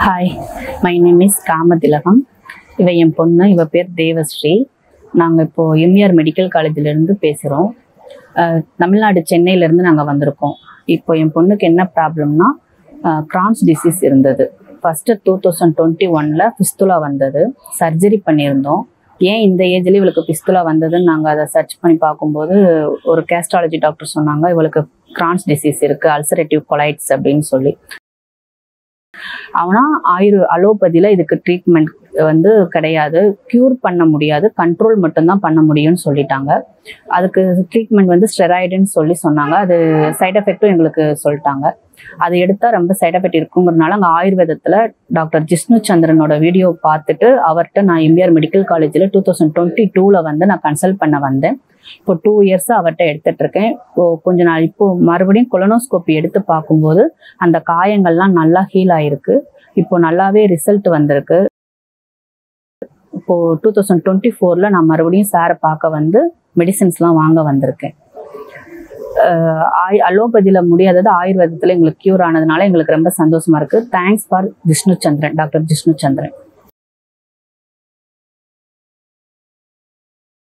Hi, my name is Kamathilagam. இவ என் பொண்ணு. இவ பேர் தேவஸ்ரீ. நாங்கள் இப்போது எம்இஆர் மெடிக்கல் காலேஜிலேருந்து பேசுகிறோம். தமிழ்நாடு சென்னையிலேருந்து நாங்கள் வந்திருக்கோம். இப்போ என் பொண்ணுக்கு என்ன ப்ராப்ளம்னா, கிரான்ஸ் டிசீஸ் இருந்தது. ஃபஸ்ட்டு 2021 பிஸ்துலா வந்தது. சர்ஜரி பண்ணியிருந்தோம். ஏன் இந்த ஏஜ்லேயே இவளுக்கு பிஸ்துலா வந்ததுன்னு நாங்கள் அதை சர்ச் பண்ணி பார்க்கும்போது ஒரு கேஸ்ட்ராலஜி டாக்டர் சொன்னாங்க, இவளுக்கு கிரான்ஸ் டிசீஸ் இருக்குது, அல்சரேட்டிவ் கொலைட்ஸ் அப்படின்னு சொல்லி. ஆனால் அலோபதியில் இதுக்கு ட்ரீட்மெண்ட் கிடையாது, க்யூர் பண்ண முடியாது, கண்ட்ரோல் மட்டும்தான் பண்ண முடியும்னு சொல்லிட்டாங்க. அதுக்கு ட்ரீட்மெண்ட் ஸ்டெராய்டுன்னு சொன்னாங்க. அது சைட் எஃபெக்டும் எங்களுக்கு சொல்லிட்டாங்க. அது எடுத்தால் ரொம்ப சைட் எஃபெக்ட் இருக்குங்கிறதுனால அங்கே ஆயுர்வேதத்தில் டாக்டர் ஜிஷ்ணு சந்திரனோட வீடியோ பார்த்துட்டு அவர்கிட்ட நான் எம்இஆர் மெடிக்கல் காலேஜில் 2022 நான் கன்சல்ட் பண்ண வந்தேன். இப்போ 2 இயர்ஸாக அவர்கிட்ட எடுத்துட்டு இருக்கேன். கொஞ்ச நாள் இப்போ மறுபடியும் கொலனோஸ்கோப்பி எடுத்து பார்க்கும்போது அந்த காயங்கள்லாம் நல்லா ஹீல் ஆயிருக்கு. இப்போ நல்லாவே ரிசல்ட் வந்திருக்கு. இப்போ 2024 நான் மறுபடியும் சாரை பார்க்க மெடிசின்ஸ்லாம் வாங்க வந்திருக்கேன். அலோபதியில் முடியாதது ஆயுர்வேதத்தில் எங்களுக்கு க்யூர் ஆனதுனால எங்களுக்கு ரொம்ப சந்தோஷமா இருக்கு. Thanks for doctor Jishnu Chandran.